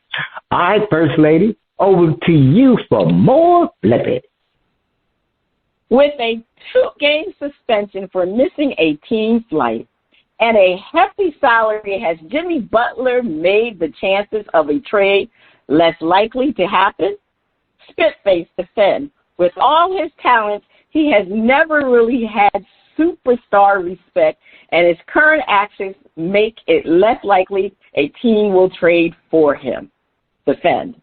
All right, First Lady. Over to you for more flipping. With a 2-game suspension for missing a team flight and a hefty salary, has Jimmy Butler made the chances of a trade less likely to happen? Spitface defend. With all his talents, he has never really had superstar respect, and his current actions make it less likely a team will trade for him. Defend.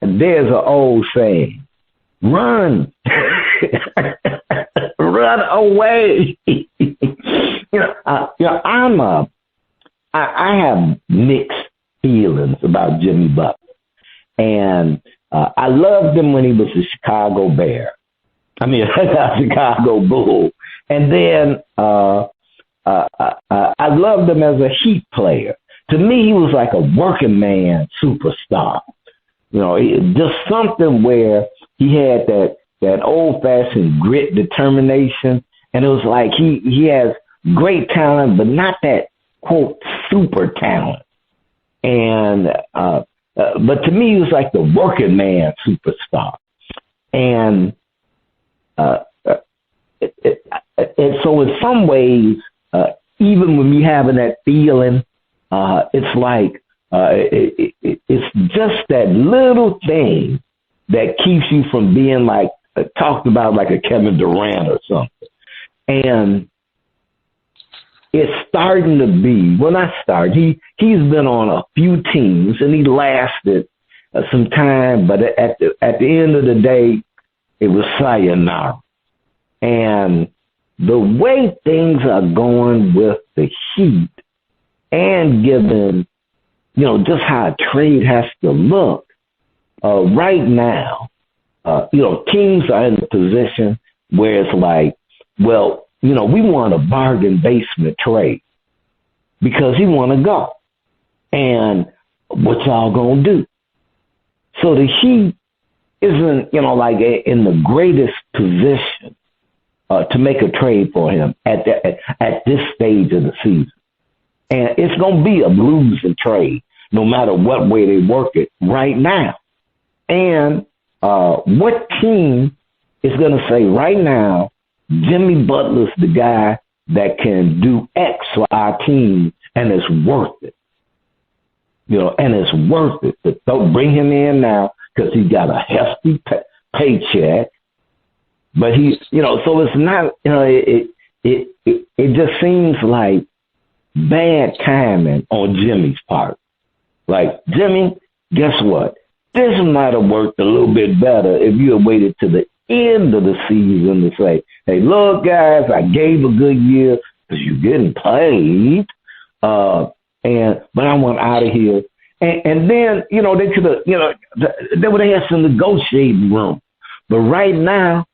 There's an old saying, run, run away. I have mixed feelings about Jimmy Butler, and I loved him when he was a Chicago Bear. I mean, a Chicago Bull, and then I loved him as a Heat player. To me, he was like a working man superstar. Just something where he had that old-fashioned grit, determination, and it was like he has great talent, but not that quote super talent. And but to me, he was like the working man superstar. And and so in some ways, even when you having that feeling, it's like it's just that little thing that keeps you from being like talked about like a Kevin Durant or something. And it's starting to be, well, not start. He's been on a few teams and he lasted some time, but at the end of the day, it was sayonara. And the way things are going with the Heat and given, just how a trade has to look right now, teams are in a position where it's like, well, we want a bargain basement trade because he want to go. And what y'all going to do? So the Heat isn't, like in the greatest position to make a trade for him at this stage of the season. And it's going to be a losing trade no matter what way they work it right now. And what team is going to say right now, Jimmy Butler's the guy that can do X for our team, and it's worth it. And it's worth it. Don't bring him in now because he got a hefty paycheck. But he, so it's not, it just seems like bad timing on Jimmy's part. Like, Jimmy, guess what? This might have worked a little bit better if you had waited to the end of the season to say, hey, look, guys, I gave a good year because you're getting paid, but I want out of here. And then, they could have, they would have had some negotiating room. But right now,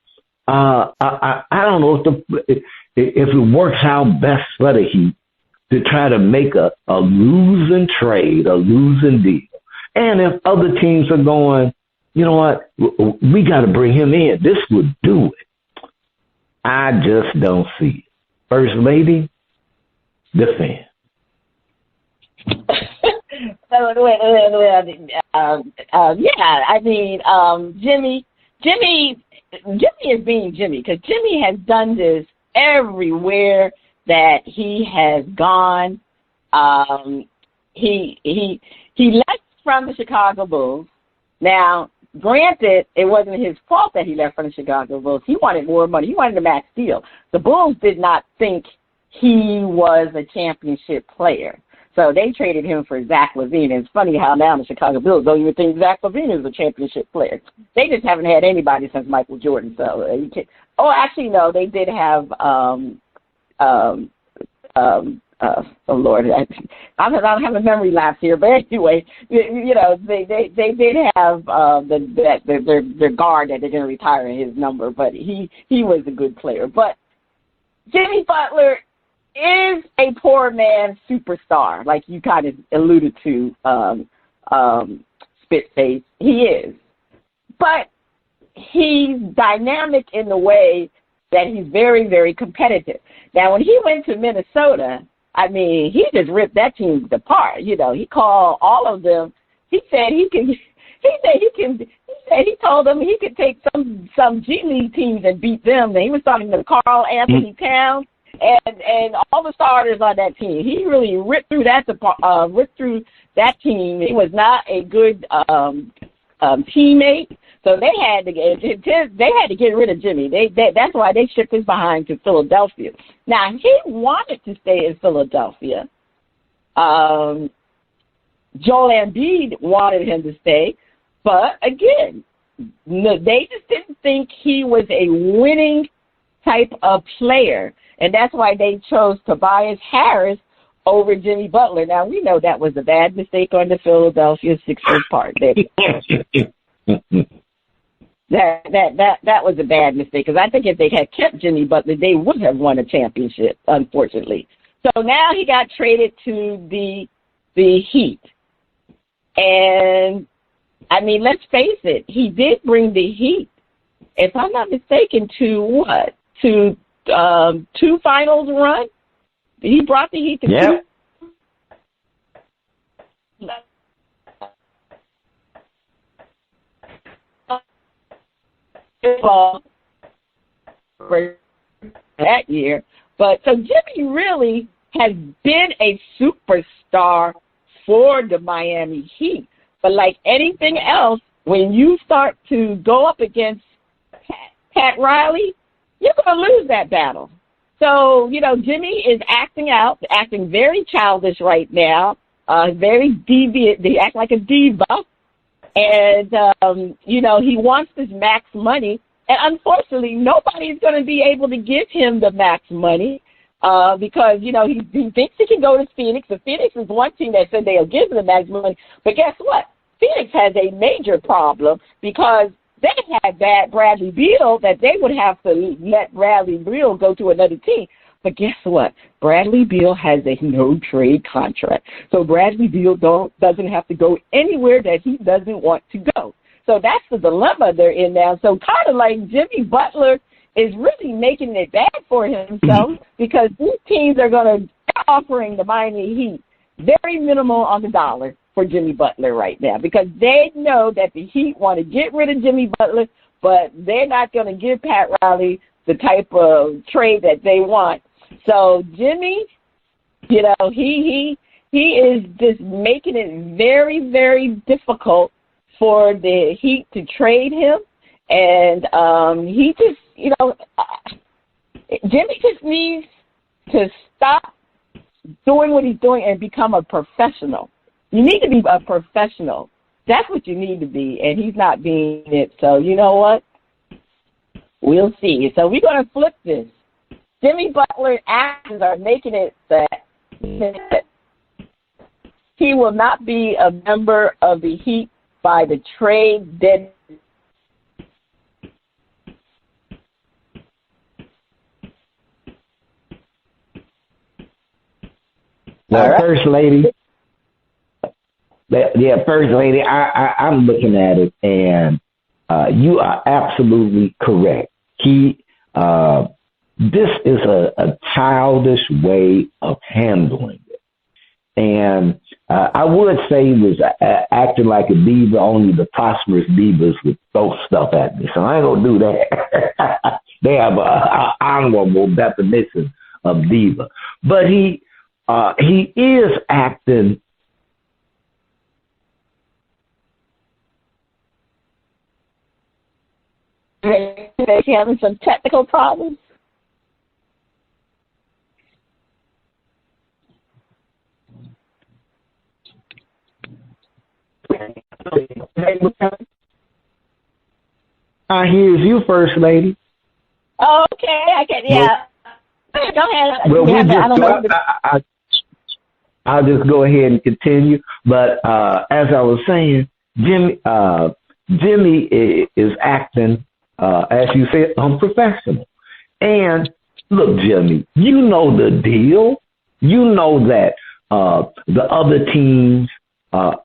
I don't know if it works out best for the Heat to try to make a losing trade, a losing deal. And if other teams are going, you know what, we got to bring him in, this would do it. I just don't see it. First Lady, defend. Jimmy is being Jimmy because Jimmy has done this everywhere that he has gone. He left from the Chicago Bulls. Now, granted, it wasn't his fault that he left from the Chicago Bulls. He wanted more money. He wanted a max deal. The Bulls did not think he was a championship player. So they traded him for Zach LaVine. And it's funny how now the Chicago Bulls don't even think Zach LaVine is a championship player. They just haven't had anybody since Michael Jordan. So actually, no, they did have oh Lord, I don't have a memory lapse here, but anyway, they did have their guard that they're going to retire in his number, but he was a good player. But Jimmy Butler is a poor man's superstar, like you kind of alluded to, Spitface. He is, but he's dynamic in the way that he's very, very competitive. Now, when he went to Minnesota, I mean, he just ripped that team apart. He called all of them. He told them he could take some G League teams and beat them. And he was talking to Karl Anthony Towns and all the starters on that team. He really ripped through that team. He was not a good teammate. So they had to get rid of Jimmy. That's why they shipped his behind to Philadelphia. Now he wanted to stay in Philadelphia. Joel Embiid wanted him to stay, but again, they just didn't think he was a winning type of player, and that's why they chose Tobias Harris over Jimmy Butler. Now we know that was a bad mistake on the Philadelphia Sixers part. That was a bad mistake because I think if they had kept Jimmy Butler, they would have won a championship, unfortunately. So now he got traded to the Heat. And, I mean, let's face it, he did bring the Heat, if I'm not mistaken, to two finals run. He brought the Heat to Yep. that year. But so Jimmy really has been a superstar for the Miami Heat. But like anything else, when you start to go up against Pat Riley, you're going to lose that battle. So, Jimmy is acting very childish right now, very deviant. They act like a diva. And, he wants this max money. And unfortunately, nobody's going to be able to give him the max money because, he thinks he can go to Phoenix. The Phoenix is one team that said they'll give him the max money. But guess what? Phoenix has a major problem because they had that Bradley Beal that they would have to let Bradley Beal go to another team. But guess what? Bradley Beal has a no-trade contract. So Bradley Beal doesn't have to go anywhere that he doesn't want to go. So that's the dilemma they're in now. So kind of like Jimmy Butler is really making it bad for himself because these teams are going to offering the Miami Heat very minimal on the dollar for Jimmy Butler right now because they know that the Heat want to get rid of Jimmy Butler, but they're not going to give Pat Riley the type of trade that they want. So Jimmy, he is just making it very, very difficult for the Heat to trade him, and he just, Jimmy just needs to stop doing what he's doing and become a professional. You need to be a professional. That's what you need to be, and he's not being it. So you know what? We'll see. So we're going to flip this. Jimmy Butler's actions are making it that he will not be a member of the Heat by the trade deadline. Now, First Lady. First Lady, I'm looking at it, and you are absolutely correct. This is a childish way of handling it. And I would say he was acting like a diva, only the prosperous divas would throw stuff at me. So I ain't going to do that. They have an honorable definition of diva. But he is acting. Is he having some technical problems? Here's you, First Lady. Oh, okay, I can. Yeah. Go ahead. Well, I'll just go ahead and continue. But as I was saying, Jimmy is acting, as you said, unprofessional. And look, Jimmy, you know the deal. You know that the other teams are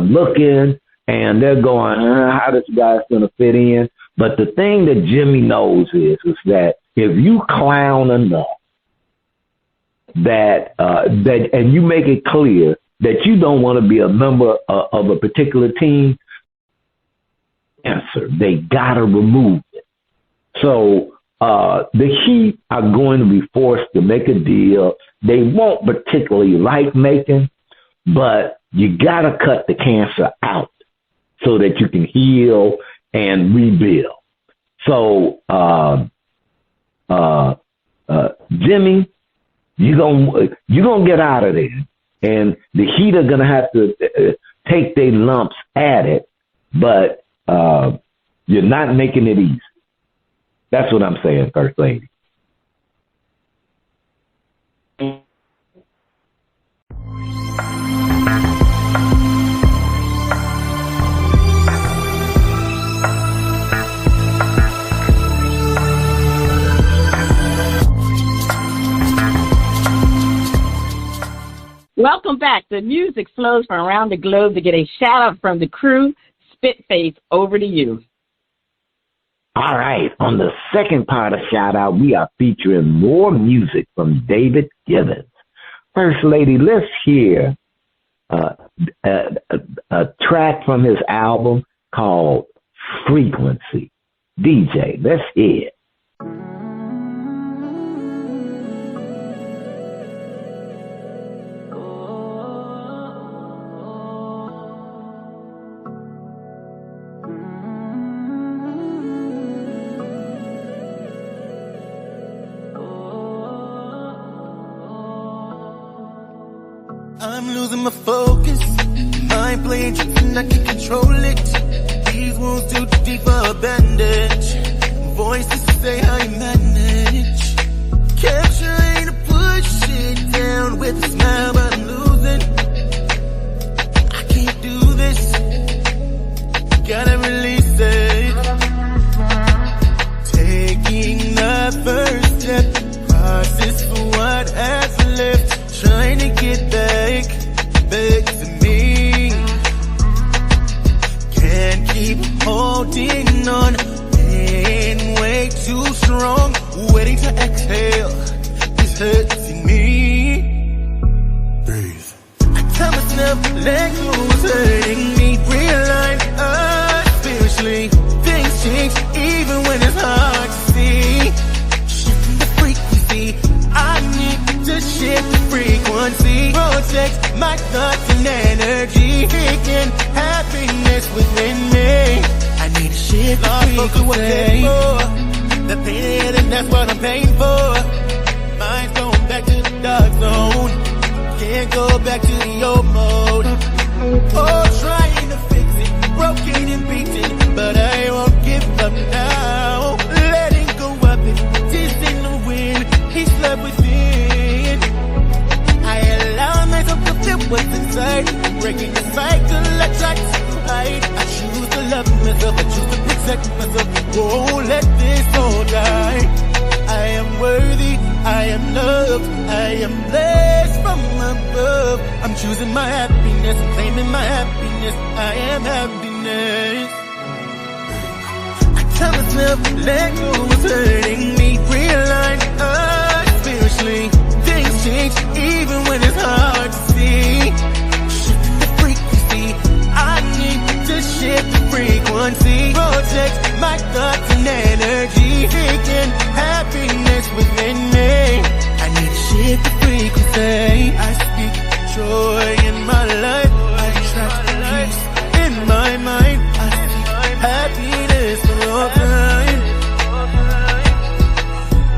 looking and they're going, how this guy's going to fit in. But the thing that Jimmy knows is that if you clown enough, that and you make it clear that you don't want to be a member of a particular team, answer, they got to remove it. So the Heat are going to be forced to make a deal they won't particularly like making, but you got to cut the cancer out so that you can heal and rebuild. So, Jimmy, you're gonna get out of there, and the Heat are gonna have to take their lumps at it, but you're not making it easy. That's what I'm saying, First Lady. Welcome back. The music flows from around the globe to get a shout out from the crew. Spitface, over to you. All right, on the second part of Shout Out, we are featuring more music from David Givens. First Lady, let's hear a track from his album called Frequency. DJ, let's hear it. I'm losing my focus. Mind playing tricks and I can't control it. These wounds too deep for a bandage. Voices say how you manage. Kept trying to push it down with a smile, but I'm losing. I can't do this. Gotta release it. Taking the first step. Process for what has left. Trying to get back to me. Can't keep holding on. Pain way too strong. Waiting to exhale. This hurting me. Breathe. I tell myself, let go is hurting me. Realign us spiritually. Things change even when it's hard to see. Shifting the frequency. I need to shift the frequency. Protect my thoughts and energy. Taking happiness within me. I need to shift the frequency. The pain and that's what I'm paying for. Mind's going back to the dark zone. Can't go back to the old mode. Oh, trying to fix it. Broken and beaten. But I won't give up now. Letting go of it. This in the wind. He slept within. I allow myself to feel what's inside. Breaking the cycle, I try to hide. I choose to love myself, I choose to protect myself. Won't let this all die. I am worthy, I am loved, I am blessed from above. I'm choosing my happiness, I'm claiming my happiness. I am happiness. I tell myself, let go is hurting me. Realign us spiritually. Things change even when it's hard to see. Shift the frequency. I need to shift the frequency. Protect my thoughts and energy. Taking happiness within me. I need to shift the frequency. I speak joy in my life. I attract peace in my mind. I speak happiness for all time.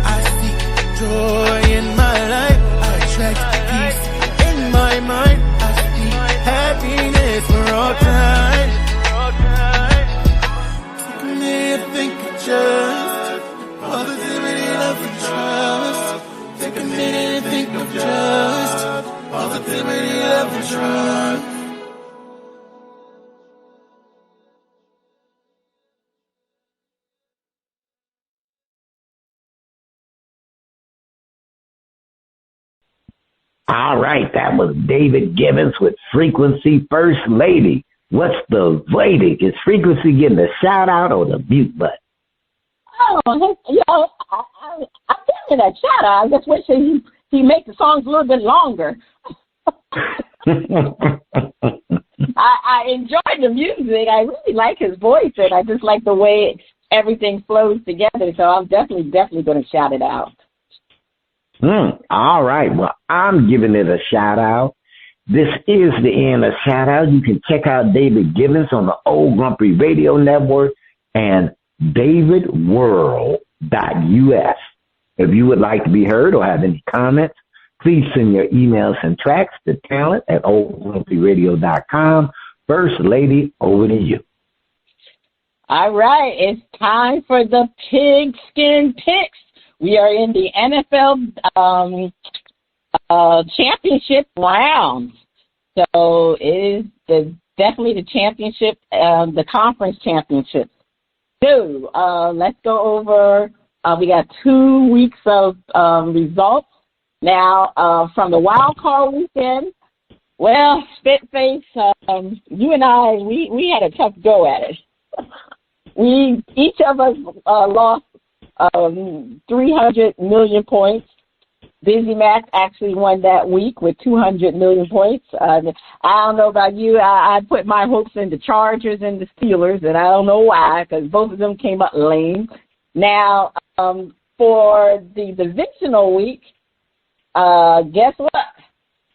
I speak joy in my life. I attract peace in my mind. I speak happiness for all time. Take a minute and think of just positivity, love, and trust. Take a minute and think of just positivity, love, and trust. All right, that was David Givens with Frequency. First Lady, what's the verdict? Is Frequency getting the shout out or the mute button? Oh, I'm giving that shout out. I just wish he make the songs a little bit longer. I enjoyed the music. I really like his voice, and I just like the way everything flows together. So I'm definitely going to shout it out. All right. Well, I'm giving it a shout out. This is the end of shout out. You can check out David Givens on the Old Grumpy Radio Network and davidworld.us. If you would like to be heard or have any comments, please send your emails and tracks to talent@oldgrumpyradio.com. First Lady, over to you. All right. It's time for the Pigskin Picks. We are in the NFL championship rounds. So it is definitely the championship, the conference championship. So let's go over, we got 2 weeks of results. Now, from the wild card weekend, well, Spitface, you and I, we had a tough go at it. we each of us lost 300 million points. DizzieMac actually won that week with 200 million points. I don't know about you. I put my hopes in the Chargers and the Steelers, and I don't know why, because both of them came up lame. Now, for the divisional week, guess what?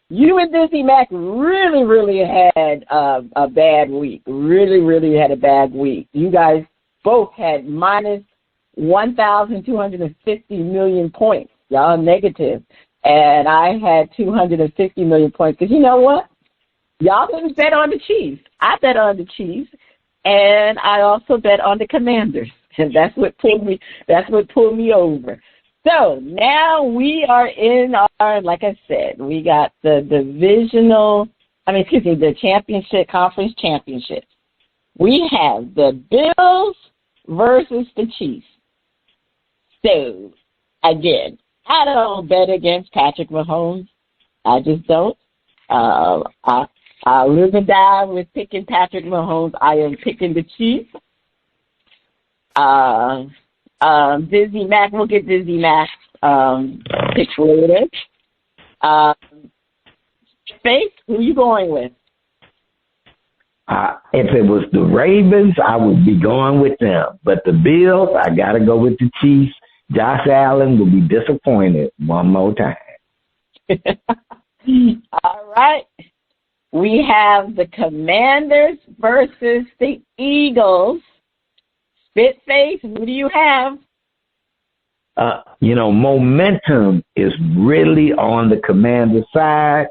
You and DizzieMac really had a bad week. Really had a bad week. You guys both had minus 1,250 million points. Y'all negative. And I had 250 million points. Because you know what? Y'all didn't bet on the Chiefs. I bet on the Chiefs. And I also bet on the Commanders. And that's what pulled me over. So now we are in our, like I said, we got the the championship, conference championship. We have the Bills versus the Chiefs. So, again, I don't bet against Patrick Mahomes. I just don't. I live and die with picking Patrick Mahomes. I am picking the Chiefs. DizzieMac, we'll get DizzieMac picks later. Space, who are you going with? If it was the Ravens, I would be going with them. But the Bills, I got to go with the Chiefs. Josh Allen will be disappointed one more time. All right. We have the Commanders versus the Eagles. Spitface, who do you have? Momentum is really on the Commander side,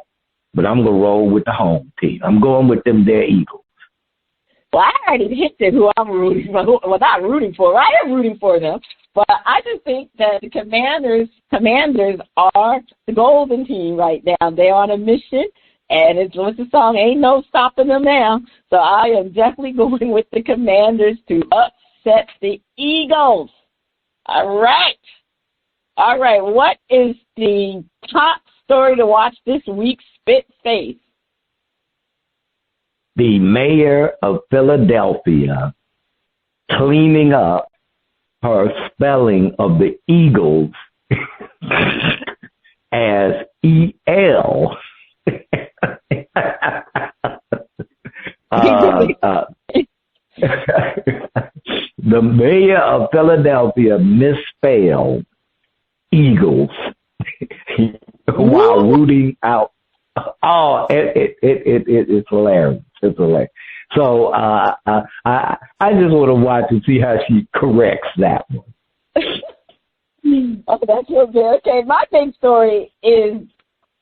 but I'm going to roll with the home team. I'm going with them, their Eagles. Well, I already hinted who I'm rooting for. Well, not rooting for. I am rooting for them. But I just think that the Commanders are the golden team right now. They're on a mission, and what's the song? Ain't no stopping them now. So I am definitely going with the Commanders to upset the Eagles. All right. What is the top story to watch this week, Spitface? The mayor of Philadelphia cleaning up her spelling of the Eagles as E-L. The mayor of Philadelphia misspelled Eagles while rooting out. Oh, it's hilarious. It's hilarious. So I just want to watch and see how she corrects that one. Oh, that's real good. Okay, my big story is,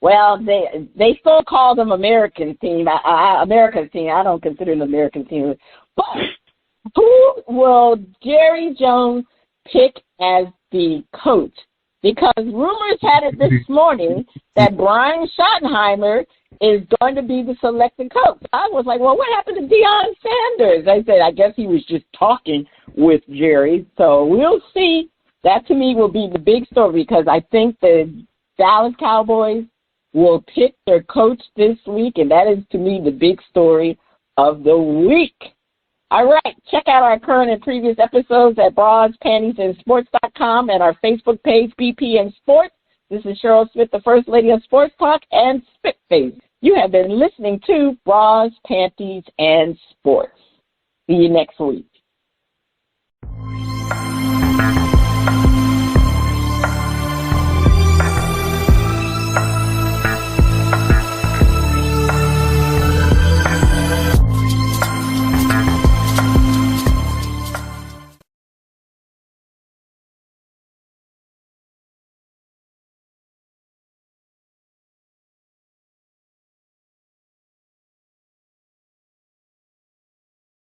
well, they still call them American team. America's team. I don't consider them American team. But who will Jerry Jones pick as the coach? Because rumors had it this morning that Brian Schottenheimer is going to be the selected coach. I was like, well, what happened to Deion Sanders? I said, I guess he was just talking with Jerry. So we'll see. That, to me, will be the big story because I think the Dallas Cowboys will pick their coach this week, and that is, to me, the big story of the week. All right, check out our current and previous episodes at BrasPantiesandSports.com and our Facebook page, BP and Sports. This is Cheryl Smith, the First Lady of Sports Talk, and Spitface. You have been listening to Bras, Panties, and Sports. See you next week.